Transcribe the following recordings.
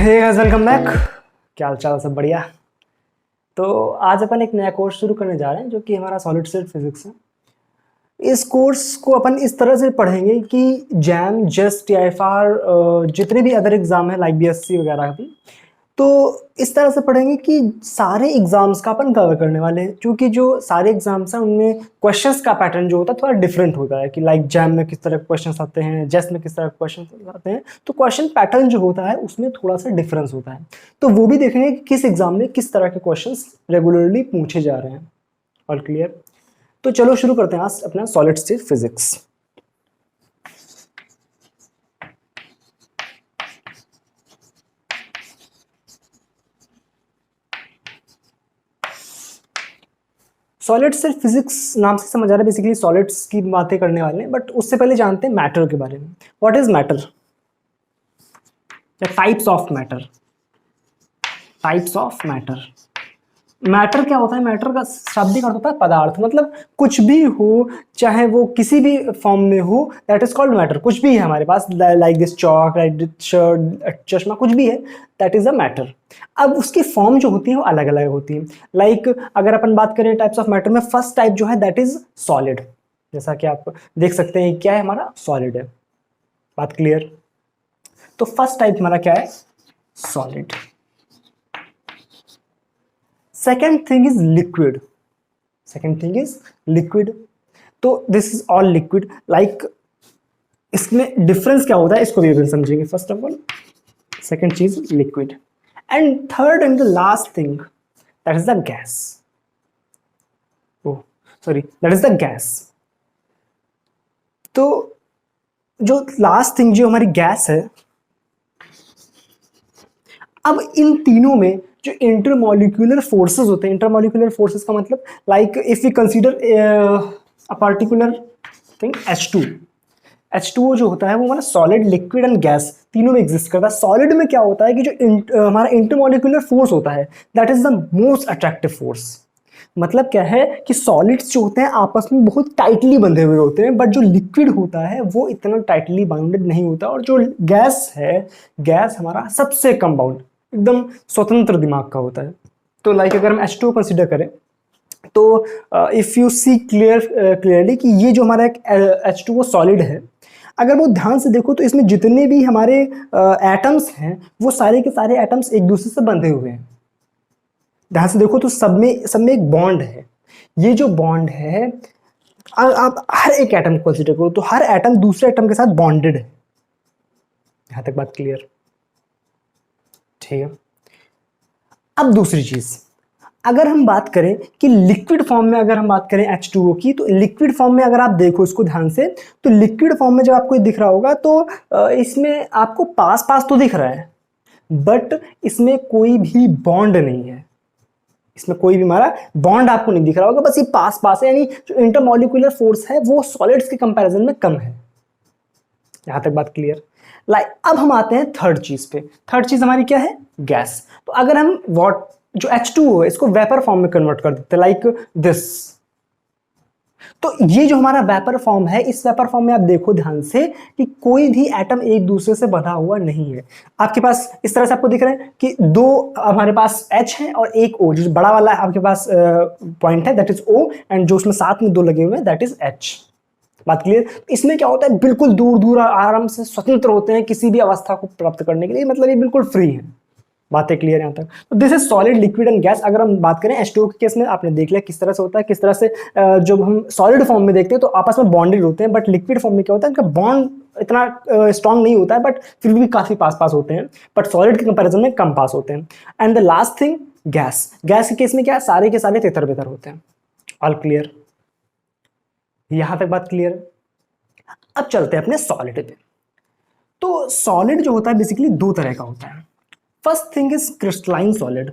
Hey guys, welcome back. क्या हाल चाल, सब बढ़िया। तो आज अपन एक नया कोर्स शुरू करने जा रहे हैं जो कि हमारा सॉलिड स्टेट फिजिक्स है। इस कोर्स को अपन इस तरह से पढ़ेंगे कि जैम, जस्ट, टीआईएफआर, जितने भी अदर एग्जाम है लाइक बीएससी वगैरह भी, तो इस तरह से पढ़ेंगे कि सारे एग्जाम्स का अपन कवर करने वाले हैं। क्योंकि जो सारे एग्जाम्स हैं उनमें क्वेश्चंस का पैटर्न जो होता है थोड़ा डिफरेंट होता है कि लाइक जैम में किस तरह के क्वेश्चंस आते हैं, जेस्ट में किस तरह के क्वेश्चंस आते हैं। तो क्वेश्चन पैटर्न जो होता है उसमें थोड़ा सा डिफरेंस होता है। तो वो भी देखेंगे कि किस एग्जाम में किस तरह के क्वेश्चंस रेगुलरली पूछे जा रहे हैं। All clear? तो चलो शुरू करते हैं आज अपना solid state physics. Solid state physics नाम से समझ आ रहा है बेसिकली सॉलिड्स की बातें करने वाले हैं, बट उससे पहले जानते हैं मैटर के बारे में। व्हाट इज मैटर या types of matter? Types of matter. Matter क्या होता है? मैटर का शाब्दिक अर्थ होता है पदार्थ। मतलब कुछ भी हो, चाहे वो किसी भी फॉर्म में हो, दैट इज कॉल्ड मैटर। कुछ भी है हमारे पास, like this chalk, like this shirt, चश्मा, कुछ भी है, दैट इज अ मैटर। अब उसकी फॉर्म जो होती है वो अलग अलग होती है। लाइक अगर अपन बात करें टाइप्स ऑफ मैटर में, फर्स्ट टाइप जो है दैट इज सॉलिड। जैसा कि आप देख सकते हैं क्या है, हमारा सॉलिड है। बात क्लियर? तो फर्स्ट टाइप हमारा क्या है? Solid. Second thing is liquid. Second thing is liquid. तो this is all liquid. Like इसमें डिफरेंस क्या होता है इसको भी अपन समझेंगे। फर्स्ट ऑफ ऑल सेकेंड चीज liquid, and third and the last thing that is the gas. Oh sorry, that is the gas. तो जो लास्ट थिंग जो हमारी गैस है, अब इन तीनों में जो इंटरमॉलिक्यूलर फोर्सेस होते हैं, इंटरमॉलिक्यूलर फोर्सेस का मतलब like if you consider a particular thing H2, H2O जो होता है वो हमारा सॉलिड, लिक्विड एंड गैस तीनों में एग्जिस्ट करता है। सॉलिड में क्या होता है कि जो हमारा इंटरमॉलिक्यूलर फोर्स होता है that is the most attractive force. मतलब क्या है कि सॉलिड्स जो होते हैं आपस में बहुत टाइटली बंधे हुए होते हैं, बट जो लिक्विड होता है वो इतना टाइटली बाउंडेड नहीं होता। और जो गैस है, गैस हमारा सबसे कम बाउंड, एकदम स्वतंत्र दिमाग का होता है। तो लाइक अगर हम H2O कंसिडर करें तो इफ यू सी क्लियरली कि ये जो हमारा एक H2O सॉलिड है, अगर वो ध्यान से देखो तो इसमें जितने भी हमारे एटम्स हैं वो सारे के सारे एटम्स एक दूसरे से बंधे हुए हैं। ध्यान से देखो तो सब में एक बॉन्ड है। ये जो बॉन्ड है, आप हर एक एटम को कंसीडर करो तो हर एटम दूसरे एटम के साथ बॉन्डेड है। यहां तक बात क्लियर? ठीक है। अब दूसरी चीज, अगर हम बात करें कि लिक्विड फॉर्म में, अगर हम बात करें H2O की, तो लिक्विड फॉर्म में अगर आप देखो इसको ध्यान से, तो लिक्विड फॉर्म में जब आपको दिख रहा होगा तो इसमें आपको पास पास तो दिख रहा है, बट इसमें कोई भी बॉन्ड नहीं है। इसमें कोई भी हमारा बॉन्ड आपको नहीं दिख रहा होगा, बस ये पास पास है। यानी जो इंटरमॉलिक्यूलर फोर्स है वो सॉलिड्स के कंपैरिजन में कम है। यहां तक बात क्लियर? लाइक अब हम आते हैं थर्ड चीज पे। थर्ड चीज हमारी क्या है? गैस। तो अगर हम जो H2O है इसको वेपर फॉर्म में कन्वर्ट कर देते हैं लाइक दिस, तो ये जो हमारा वेपर फॉर्म है, इस वेपर फॉर्म में आप देखो ध्यान से कि कोई भी एटम एक दूसरे से बंधा हुआ नहीं है। आपके पास इस तरह से आपको दिख रहा है कि दो हमारे पास H है और एक O, जो बड़ा वाला आपके पास पॉइंट है दैट इज O, एंड जो उसमें साथ में दो लगे हुए हैं दैट इज H। बात क्लियर? इसमें क्या होता है, बिल्कुल दूर दूर आराम से स्वतंत्र होते हैं किसी भी अवस्था को प्राप्त करने के लिए। मतलब ये बिल्कुल फ्री है। बातें क्लियर यहां तक? तो this is solid, liquid and gas. अगर हम बात करें H2O के केस में, आपने देख लिया किस तरह से होता है, किस तरह से जब हम सॉलिड फॉर्म में देखते हैं तो आपस में बॉन्डेड होते हैं, बट लिक्विड फॉर्म में क्या होता है, इनका बॉन्ड इतना स्ट्रांग नहीं होता है, बट फिर भी काफी पास पास होते हैं, बट सॉलिड के कंपैरिजन में कम पास होते हैं। And the last thing gas. Gas के केस में क्या है, सारे के सारे तितर बितर होते हैं। All clear? यहां तक बात क्लियर? अब चलते हैं अपने सॉलिड पे। तो सॉलिड जो होता है बेसिकली दो तरह का होता है। First thing is crystalline solid,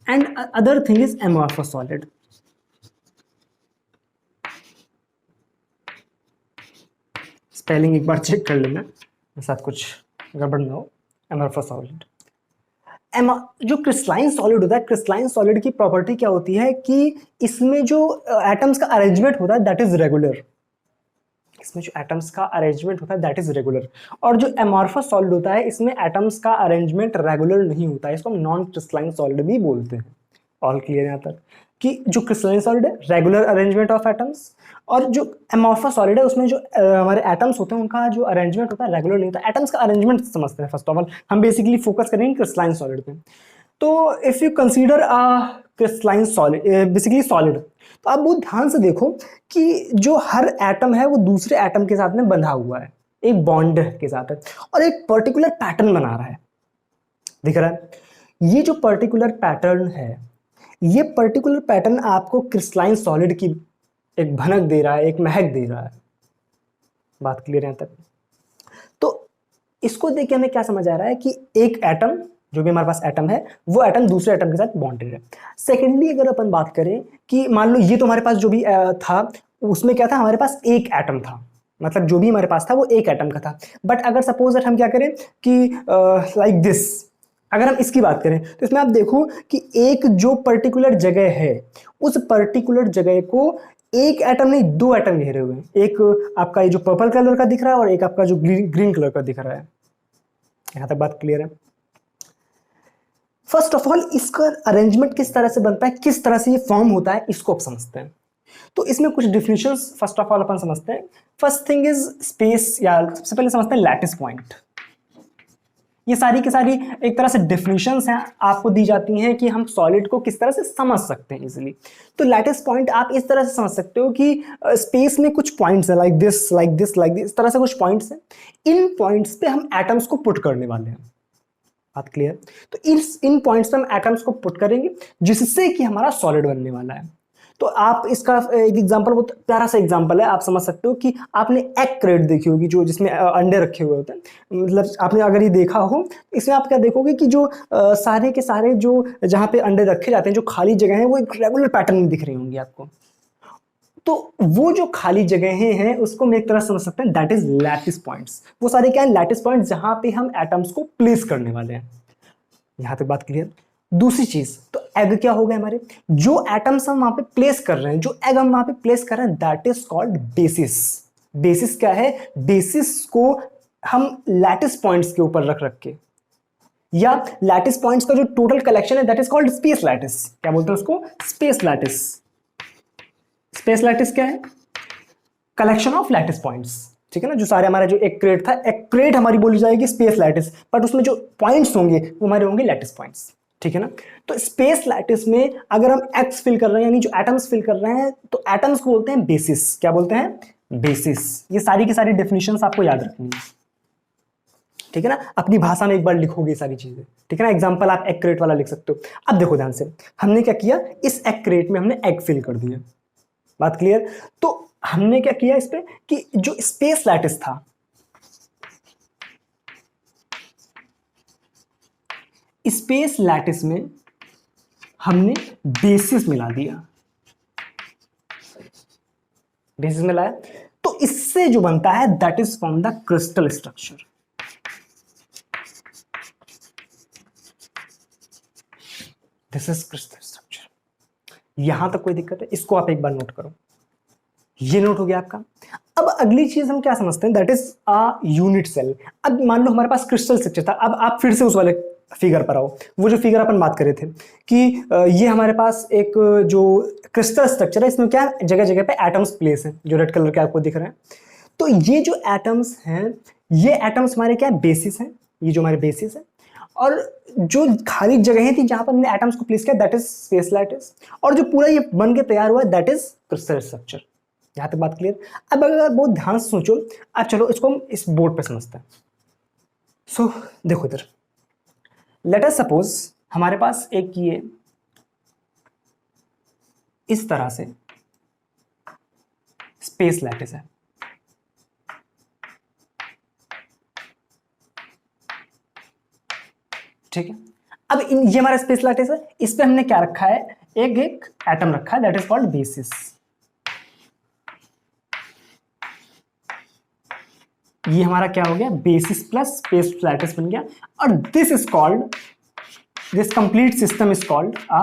and other thing is amorphous solid. Spelling एक बार चेक कर लेना, मेरे साथ कुछ गड़बड़ ना हो। amorphous solid, जो क्रिस्टलाइन सॉलिड होता है, क्रिस्टलाइन सॉलिड की प्रॉपर्टी क्या होती है कि इसमें जो एटम्स का अरेंजमेंट होता है दैट इज रेगुलर। इसमें जो एटम्स का अरेंजमेंट होता है दैट इज रेगुलर, और जो एमॉर्फस सॉलिड होता है इसमें एटम्स का अरेंजमेंट रेगुलर नहीं होता है, इसको हम नॉन क्रिस्टलाइन सॉलिड भी बोलते हैं। ऑल क्लियर यहाँ तक कि जो क्रिस्टलाइन सॉलिड है रेगुलर अरेंजमेंट ऑफ एटम्स, और जो एमॉर्फस सॉलिड है उसमें जो हमारे एटम्स होते हैं उनका जो अरेंजमेंट होता है रेगुलर नहीं होता। एटम्स का अरेंजमेंट समझते हैं फर्स्ट ऑफ ऑल, हम बेसिकली फोकस करेंगे क्रिस्टलाइन सॉलिड पे। तो if you consider a crystalline solid, basically solid, तो आप बहुत ध्यान से देखो कि जो हर एटम है वो दूसरे एटम के साथ में बंधा हुआ है, एक बॉन्ड के साथ है, और एक पर्टिकुलर पैटर्न बना रहा है, दिख रहा है? ये जो पर्टिकुलर पैटर्न है, ये पर्टिकुलर पैटर्न आपको क्रिस्टलाइन सॉलिड की एक भनक दे रहा है, एक महक दे रहा है। बात क्लियर है यहां तक? तो इसको देख के हमें क्या समझ आ रहा है कि एक एटम, जो भी हमारे पास एटम है, वो एटम दूसरे एटम के साथ बॉन्डेड है। सेकेंडली अगर अपन बात करें कि मान लो ये तो हमारे पास जो भी था उसमें क्या था, हमारे पास एक एटम था, मतलब जो भी हमारे पास था वो एक एटम का था। बट अगर सपोज दैट हम क्या करें कि लाइक दिस, अगर हम इसकी बात करें तो इसमें आप देखो कि एक जो पर्टिकुलर जगह है उस पर्टिकुलर जगह को एक एटम नहीं दो एटम घेरे हुए हैं, एक आपका ये जो पर्पल कलर का दिख रहा है और एक आपका जो ग्रीन कलर का दिख रहा है। यहां तक बात क्लियर है? फर्स्ट ऑफ ऑल इसका अरेंजमेंट किस तरह से बनता है, किस तरह से ये फॉर्म होता है, इसको आप समझते हैं। तो इसमें कुछ डिफिनेशंस फर्स्ट ऑफ ऑल अपन समझते हैं। फर्स्ट थिंग इज स्पेस, या सबसे पहले समझते हैं लैटिस पॉइंट। ये सारी की सारी एक तरह से डिफिनेशंस हैं, आपको दी जाती हैं कि हम सॉलिड को किस तरह से समझ सकते हैं इजीली। तो लैटिस पॉइंट आप इस तरह से समझ सकते हो कि स्पेस में कुछ पॉइंट्स हैं, like this like this like this, इस तरह से कुछ पॉइंट्स हैं। इन पॉइंट्स पे हम एटम्स को पुट करने वाले हैं। बात क्लियर? तो इन पॉइंट्स पे हम एटम्स को पुट करेंगे जिससे कि हमारा सॉलिड बनने वाला है। तो आप इसका एक एग्जांपल, बहुत प्यारा सा एग्जांपल है, आप समझ सकते हो कि आपने एग क्रेट देखी होगी जो जिसमें अंडे रखे हुए होते हैं, मतलब आपने अगर ये देखा हो, इसमें आप क्या देखोगे कि जो सारे के सारे जो जहाँ पे अंडे रखे जाते हैं, जो खाली जगह है वो एक रेगुलर पैटर्न में दिख रही होंगी आपको। तो वो जो खाली जगहें हैं उसको हम एक तरह समझ सकते हैं दैट इज लैटिस पॉइंट्स। वो सारे क्या है, लैटिस पॉइंट्स जहां पे हम एटम्स को प्लेस करने वाले हैं। यहां तक बात क्लियर? दूसरी चीज, तो एग क्या हो गए हमारे, जो एटम्स हम वहां पे प्लेस कर रहे हैं, जो एग हम वहां पे प्लेस कर रहे हैं that is called basis. Basis क्या है, बेसिस को हम लैटिस पॉइंट्स के ऊपर रख के, या लैटिस पॉइंट्स का जो टोटल कलेक्शन है that is called space lattice. क्या बोलते हैं उसको, स्पेस लैटिस। स्पेस लैटिस क्या है, कलेक्शन ऑफ लैटिस पॉइंट्स, ठीक है ना। जो सारे हमारा जो एक क्रेट था, एक क्रेट हमारी बोली जाएगी स्पेस लैटिस, बट उसमें जो पॉइंट्स होंगे वो हमारे होंगे लैटिस पॉइंट्स, ठीक है ना। तो स्पेस लैटिस में अगर हम एक्स फिल कर रहे हैं, यानी जो एटम्स फिल कर रहे हैं, तो एटम्स को बोलते हैं बेसिस। क्या बोलते हैं, बेसिस। ये सारी की सारी डेफिनेशंस आपको याद रखनी है, ठीक है ना। अपनी भाषा में एक बार लिखोगे सारी चीजें, ठीक है ना। एग्जांपल आप एग क्रेट वाला लिख सकते हो। अब देखो ध्यान से, हमने क्या किया, इस एग क्रेट में हमने एग फिल कर दिया। बात क्लियर? तो हमने क्या किया इस पे कि जो स्पेस लैटिस था, स्पेस लैटिस में हमने बेसिस मिला दिया, बेसिस मिलाया, तो इससे जो बनता है that is from the crystal structure. This is crystal structure. यहां तक कोई दिक्कत है? इसको आप एक बार नोट करो, ये नोट हो गया आपका। अब अगली चीज हम क्या समझते हैं, that is a unit cell. अब मान लो हमारे पास क्रिस्टल स्ट्रक्चर था, अब आप फिर से उस वाले फिगर पर आओ, वो जो फिगर अपन बात कर रहे थे कि ये हमारे पास एक जो क्रिस्टल स्ट्रक्चर है, इसमें क्या जगह जगह पे एटम्स प्लेस है, जो रेड कलर के आपको दिख रहे हैं। तो ये जो एटम्स हैं, ये एटम्स हमारे क्या बेसिस हैं, ये जो हमारे बेसिस है, और जो खाली जगहें थी जहां पर हमने एटम्स को प्लेस किया दैट इज स्पेस लैटिस, और जो पूरा ये बन के तैयार हुआ दैट इज क्रिस्टल स्ट्रक्चर। यहां तक बात क्लियर? अब अगर बहुत ध्यान से सोचो, अब चलो इसको हम इस बोर्ड पे समझते हैं। सो देखो इधर, लेट अस सपोज हमारे पास एक ये इस तरह से स्पेस लैटिस है, ठीक है। अब ये हमारा स्पेस लैटिस है, इस पे हमने क्या रखा है, एक एक एटम रखा है दैट इज कॉल्ड बेसिस। ये हमारा क्या हो गया, बेसिस प्लस स्पेस लैटिस बन गया। और this is called, this complete system is called a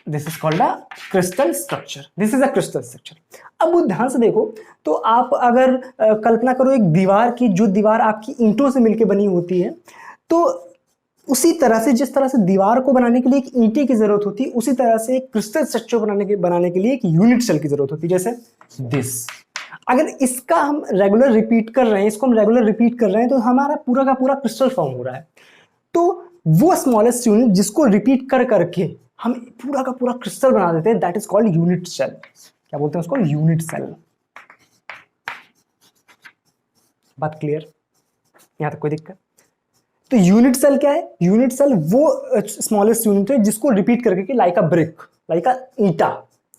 this is called a crystal structure, this is a crystal structure. अब ध्यान से देखो तो आप अगर कल्पना करो एक दीवार की, जो दीवार आपकी ईंटों से मिलकर बनी होती है, तो उसी तरह से जिस तरह से दीवार को बनाने के लिए एक ईंटे की जरूरत होती है, उसी तरह से एक क्रिस्टल स्ट्रक्चर बनाने के लिए एक यूनिट सेल की जरूरत होती है, जैसे दिस। अगर इसका हम रेगुलर रिपीट कर रहे हैं, इसको हम रेगुलर रिपीट कर रहे हैं, तो हमारा पूरा का पूरा क्रिस्टल फॉर्म हो रहा है। तो वो स्मॉलेस्ट यूनिट जिसको रिपीट कर करके हम पूरा का पूरा क्रिस्टल बना देते हैं, that is called unit cell. क्या बोलते हैं उसको? Unit cell. बात क्लियर? यहां तक कोई दिक्कत? तो यूनिट सेल क्या है? यूनिट सेल वो स्मॉलेस्ट यूनिट है जिसको रिपीट करके, like a brick, like a ईंटा,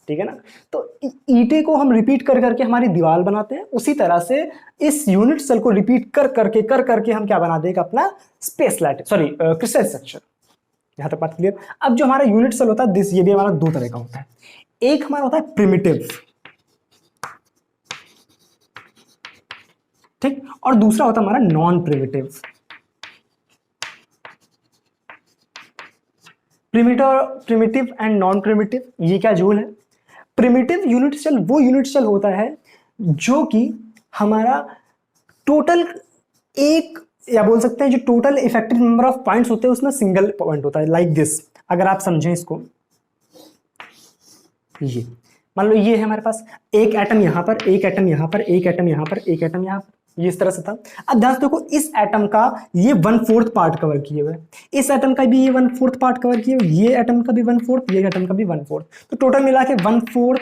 ठीक है ना। तो ईंटे को हम रिपीट कर करके हमारी दीवार बनाते हैं, उसी तरह से इस यूनिट सेल को रिपीट कर करके हम क्या बना देंगे? अपना space lattice, sorry crystal structure. यहां तक बात क्लियर? अब जो हमारा यूनिट सेल होता है दिस, ये भी हमारा दो तरह का होता है। एक हमारा होता है प्रिमिटिव, ठीक, और दूसरा होता है हमारा non primitive. Primitive and non primitive, ये क्या जोल है? प्रिमिटिव यूनिट सेल वो यूनिट सेल होता है जो कि हमारा टोटल एक, या बोल सकते हैं जो total effective number of points होते हैं उसमें सिंगल पॉइंट होता है, लाइक दिस। अगर आप समझें इसको, ये मान लो ये है हमारे पास एक एटम यहां पर, एक एटम यहां पर, एक एटम यहां पर, एक एटम यहां पर, ये इस तरह से था। अब ध्यान से देखो, इस एटम का ये 1/4 पार्ट कवर किए हुए, इस एटम का भी ये 1/4 पार्ट कवर किए हुए, ये एटम का भी 1/4, ये एटम का भी 1/4, तो टोटल मिला के 1/4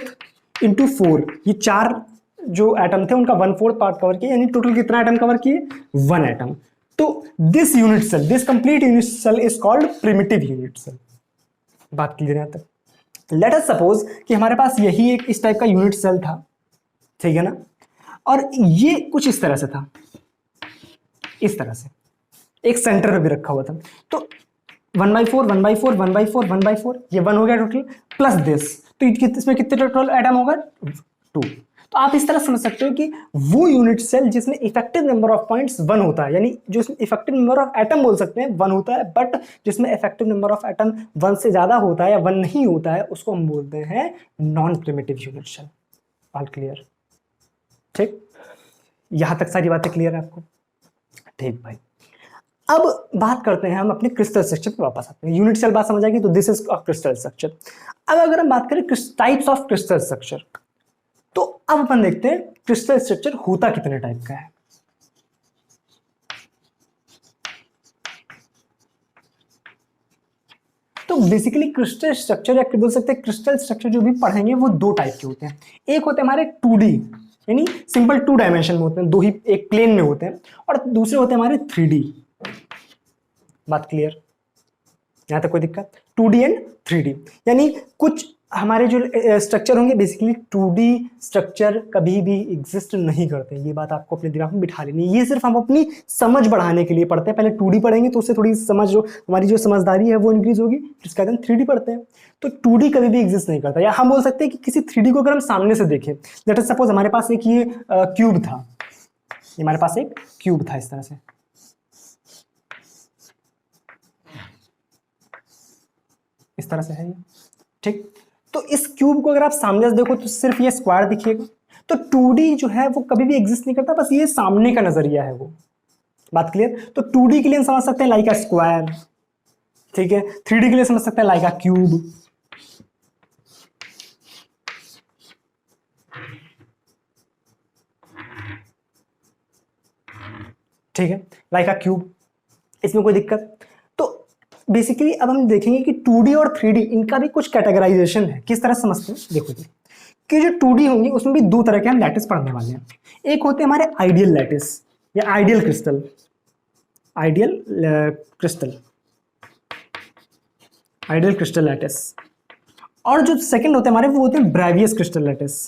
× 4, ये चार जो एटम थे उनका 1/4 पार्ट कवर किए, यानी टोटल कितना एटम कवर किए? 1 एटम। तो this unit cell, this complete unit cell is called primitive unit cell. बात क्लियर है? तक लेट अस सपोज कि हमारे पास यही एक इस टाइप का यूनिट सेल था, ठीक है ना, और ये कुछ इस तरह से था, इस तरह से एक सेंटर में भी रखा हुआ था। तो 1/4 1/4 1/4 1/4, ये 1 हो गया टोटल, प्लस दिस, तो इसमें कितने टोटल एटम होगा? 2। तो आप इस तरह समझ सकते हो कि वो यूनिट सेल जिसमें इफेक्टिव नंबर ऑफ पॉइंट्स 1 होता है, यानी जो इफेक्टिव नंबर ऑफ एटम बोल सकते हैं 1 होता है, बट जिसमें इफेक्टिव नंबर ऑफ एटम 1 से ज्यादा होता है या 1 नहीं होता है, उसको हम बोलते हैं non primitive unit cell. All clear? ठीक, यहां तक सारी बातें क्लियर है आपको? ठीक भाई, अब बात करते हैं हम अपने क्रिस्टल स्ट्रक्चर पे वापस आते हैं। यूनिट सेल बात समझ आएगी, तो दिस इज क्रिस्टल स्ट्रक्चर। अब अगर हम बात करें टाइप्स ऑफ क्रिस्टल स्ट्रक्चर, तो अब अपन देखते हैं क्रिस्टल स्ट्रक्चर होता कितने टाइप का है। तो बेसिकली क्रिस्टल स्ट्रक्चर, या बोल सकते हैं क्रिस्टल स्ट्रक्चर जो भी पढ़ेंगे वो दो टाइप के होते हैं। एक होते हैं हमारे 2D, यानी सिंपल 2 डायमेंशन में होते हैं, दो ही एक प्लेन में होते हैं, और दूसरे होते हैं हमारे 3D। बात क्लियर? यहां तक कोई दिक्कत? 2D एंड 3D, यानी कुछ हमारे जो स्ट्रक्चर होंगे बेसिकली 2D स्ट्रक्चर कभी भी एग्जिस्ट नहीं करते, ये बात आपको अपने दिमाग में बिठा लेनी है। ये सिर्फ हम अपनी समझ बढ़ाने के लिए पढ़ते हैं। पहले 2D पढ़ेंगे तो उससे थोड़ी समझ, जो हमारी जो समझदारी है वो इंक्रीज होगी, जिसके बाद हम 3D पढ़ते हैं। तो 2D कभी भी एग्जिस्ट नहीं करता, या हम बोल सकते हैं कि किसी 3D को अगर हम सामने से देखें, लेट अस सपोज हमारे पास एक ये क्यूब था, ये हमारे पास एक क्यूब था इस तरह से, इस तरह से है ये, ठीक। तो इस क्यूब को अगर आप सामने से देखो तो सिर्फ ये स्क्वायर दिखेगा। तो 2D जो है वो कभी भी एग्जिस्ट नहीं करता, बस ये सामने का नजरिया है वो। बात क्लियर? तो 2D के लिए हम समझ सकते हैं लाइक अ स्क्वायर, ठीक है। 3D के लिए समझ सकते हैं लाइक अ क्यूब, ठीक है, लाइक अ क्यूब, इसमें कोई दिक्कत? तो बेसिकली अब हम देखेंगे कि 2D और 3D इनका भी कुछ कैटेगराइजेशन है। किस तरह समझते हैं? देखो जी, कि जो 2D होंगी उसमें भी दो तरह के हम लैटिस पढ़ने वाले हैं। एक होते हैं हमारे आइडियल लैटिस या ideal crystal, ideal crystal, ideal crystal lattice, और जो सेकंड होते हैं हमारे वो होते हैं Bravais crystal lattice,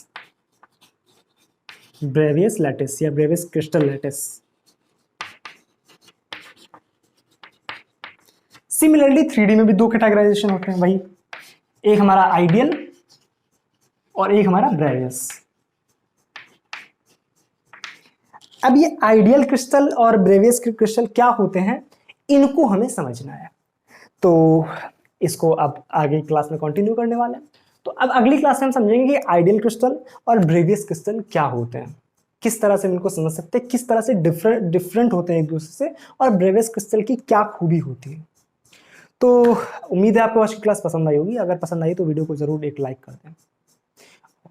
Bravais lattice या Bravais crystal lattice. Similarly 3D में भी दो कैटेगराइजेशन होते हैं, वही एक हमारा आइडियल और एक हमारा ब्रेवियस। अब ये आइडियल क्रिस्टल और ब्रेवियस क्रिस्टल क्या होते हैं, इनको हमें समझना है। तो इसको अब आगे क्लास में कंटिन्यू करने वाले हैं। तो अब अगली क्लास में हम समझेंगे कि आइडियल क्रिस्टल और ब्रेवियस क्रिस्टल क्या होते हैं, किस तरह से हम इनको समझ सकते हैं, किस तरह से डिफरेंट होते हैं एक दूसरे से, और ब्रेवियस क्रिस्टल की क्या खूबी होती है। तो उम्मीद है आपको आज की क्लास पसंद आई होगी। अगर पसंद आई तो वीडियो को जरूर एक लाइक कर दें,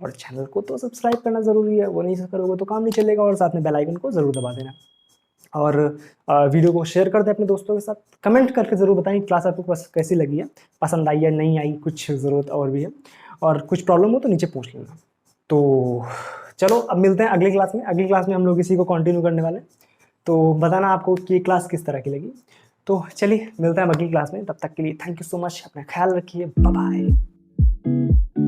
और चैनल को तो सब्सक्राइब करना जरूरी है, वो नहीं करोगे तो काम नहीं चलेगा, और साथ में बेल आइकन को जरूर दबा देना, और वीडियो को शेयर कर दें अपने दोस्तों के साथ। कमेंट करके ज़रूर बताएं क्लास आपको कैसी लगी है, पसंद आई या नहीं आई, कुछ ज़रूरत और भी है, और कुछ प्रॉब्लम हो तो नीचे पूछ लेना। तो चलो अब मिलते हैं अगली क्लास में। अगली क्लास में हम लोग इसी को कंटिन्यू करने वाले हैं, तो बताना आपको कि ये क्लास किस तरह की लगी। तो चलिए मिलते हैं अगली क्लास में, तब तक के लिए थैंक यू सो मच, अपना ख्याल रखिए, बाय बाय।